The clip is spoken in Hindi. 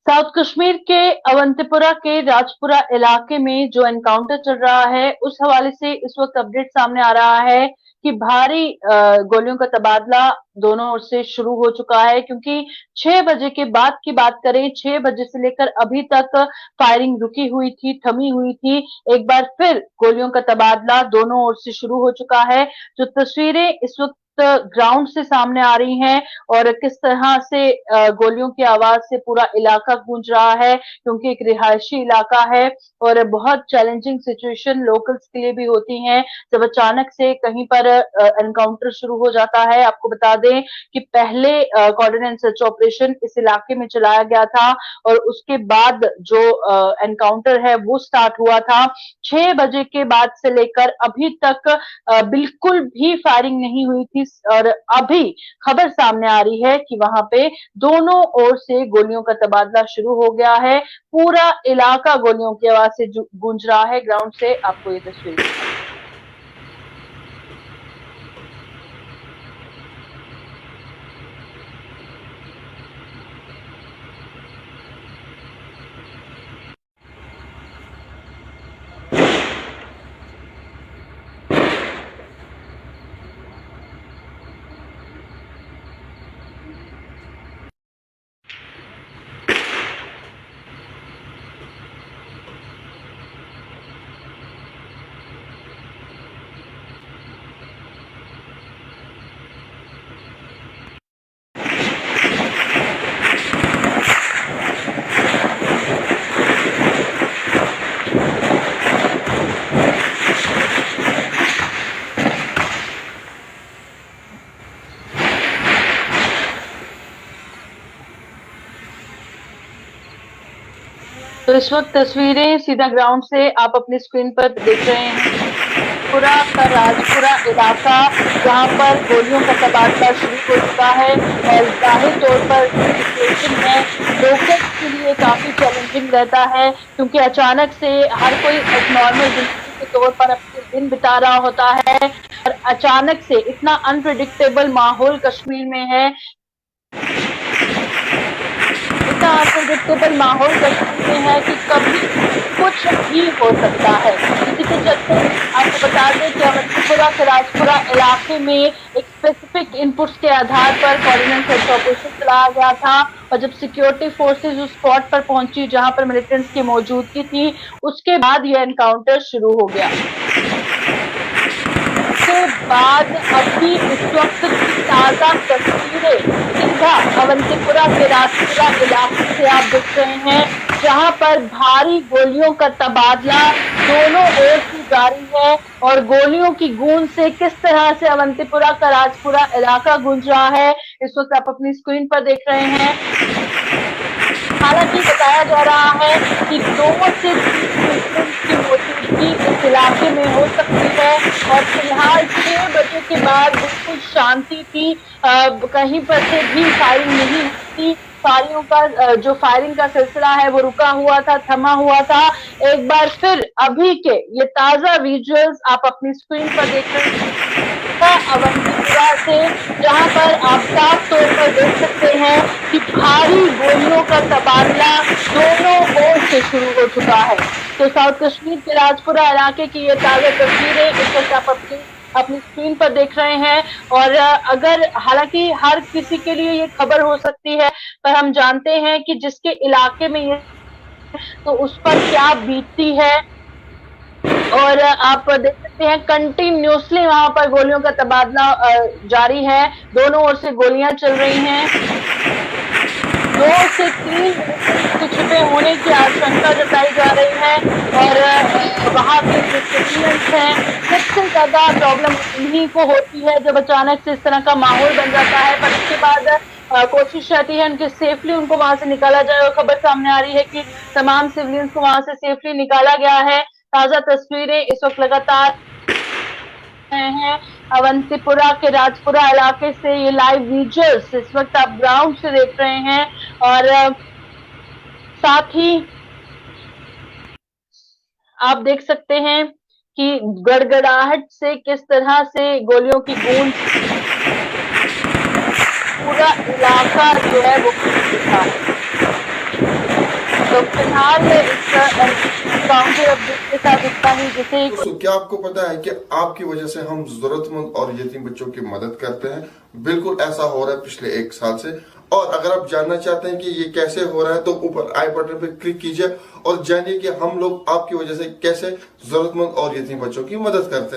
साउथ कश्मीर के अवंतीपुरा के राजपुरा इलाके में जो एनकाउंटर चल रहा है, उस हवाले से इस वक्त अपडेट सामने आ रहा है कि भारी गोलियों का तबादला दोनों ओर से शुरू हो चुका है। क्योंकि 6 बजे के बाद की बात करें, 6 बजे से लेकर अभी तक फायरिंग रुकी हुई थी, थमी हुई थी। एक बार फिर गोलियों का तबादला दोनों ओर से शुरू हो चुका है। जो तस्वीरें इस वक्त ग्राउंड से सामने आ रही हैं और किस तरह से गोलियों की आवाज से पूरा इलाका गूंज रहा है, क्योंकि एक रिहायशी इलाका है और बहुत चैलेंजिंग सिचुएशन लोकल्स के लिए भी होती हैं जब अचानक से कहीं पर एनकाउंटर शुरू हो जाता है। आपको बता दें कि पहले कॉर्डन एंड सर्च ऑपरेशन इस इलाके में चलाया गया था और उसके बाद जो एनकाउंटर है वो स्टार्ट हुआ था। 6 बजे के बाद से लेकर अभी तक बिल्कुल भी फायरिंग नहीं हुई थी और अभी खबर सामने आ रही है कि वहां पे दोनों ओर से गोलियों का तबादला शुरू हो गया है। पूरा इलाका गोलियों की आवाज से गूंज रहा है। ग्राउंड से आपको ये तस्वीर तो इस वक्त तस्वीरें सीधा ग्राउंड से आप अपनी स्क्रीन पर देख रहे हैं। पूरा का राजपुरा इलाका जहां पर गोलियों का तबादला शुरू हो चुका है और जाहिर तौर पर सिचुएशन है लोकल्स के लिए काफी चैलेंजिंग रहता है, क्योंकि अचानक से हर कोई एक नॉर्मल जिंदगी के तौर पर अपने दिन बिता रहा होता है और अचानक से इतना अनप्रिडिक्टेबल माहौल कश्मीर में है, इतना अनप्रिडिक्टेबल माहौल कश्मीर में है कि कभी कुछ भी हो सकता है। इसी के चलते आपको बता दें कि अवंतीपुरा के राजपुरा इलाके में एक स्पेसिफिक इनपुट्स के आधार पर कॉर्डिनेट सर्च ऑपरेशन चलाया गया था और जब सिक्योरिटी फोर्सेज उस स्पॉट पर पहुंची जहां पर मिलिटेंट्स की मौजूदगी थी, उसके बाद यह एनकाउंटर शुरू हो गया। उसके बाद अभी इस वक्त की ताजा तस्वीरें सीधा अवंतीपुरा के राजपुरा इलाके से आप देख रहे हैं, जहां पर भारी गोलियों का तबादला दोनों ओर से जारी है और गोलियों की गूंज से किस तरह से अवंतीपुरा का राजपुरा इलाका गूंज रहा है, इस वक्त आप अपनी स्क्रीन पर देख रहे हैं। हालांकि बताया जा रहा है कि 2 से 3 की मौजूदगी इस इलाके में हो सकती है और फिलहाल 6 बजे के बाद बिल्कुल शांति थी। कहीं पर से भी फायरिंग नहीं थी। जो फायरिंग का सिलसिला है वो रुका हुआ था, थमा हुआ था। एक बार फिर अभी के ये ताजा विजुअल्स आप अपनी स्क्रीन पर देख रहे हैं अवंतीपुरा से, जहां पर आप साफ तौर पर देख सकते हैं कि भारी गोलियों का तबादला दोनों ओर से शुरू हो चुका है। तो साउथ कश्मीर के राजपुरा इलाके की ये ताजा तस्वीरें इस वक्त आप अपनी स्क्रीन पर देख रहे हैं और अगर हालांकि हर किसी के लिए ये खबर हो सकती है, पर हम जानते हैं कि जिसके इलाके में ये तो उस पर क्या बीतती है और आप देख सकते हैं कंटिन्यूसली वहां पर गोलियों का तबादला जारी है। दोनों ओर से गोलियां चल रही हैं। 2 से 3 के छिपे होने की आशंका जताई जा रही है और वहां के जो सिविलियंस हैं, सबसे ज्यादा प्रॉब्लम उन्हीं को होती है जब अचानक से इस तरह का माहौल बन जाता है। पर उसके बाद कोशिश रहती है उनके सेफली उनको वहां से निकाला जाए और खबर सामने आ रही है कि तमाम सिविलियंस को वहां से सेफली निकाला गया है। ताजा तस्वीरें इस वक्त लगातार हैं अवंतीपुरा के राजपुरा इलाके से। ये लाइव विजुअल्स इस वक्त आप ग्राउंड से देख रहे हैं और साथ ही आप देख सकते हैं कि गड़गड़ाहट से किस तरह से गोलियों की गूंज पूरा इलाका जो है वो दिखा है। फिलहाल इस एनकाउंटर अपडेट के साथ इतना ही। जैसे दोस्तों, क्या आपको पता है कि आपकी वजह से हम जरूरतमंद और यतीम बच्चों की मदद करते हैं? बिल्कुल ऐसा हो रहा है पिछले 1 साल से। और अगर आप जानना चाहते हैं कि ये कैसे हो रहा है तो ऊपर आई बटन पर क्लिक कीजिए और जानिए कि हम लोग आपकी वजह से कैसे जरूरतमंद और यतीम बच्चों की मदद करते हैं।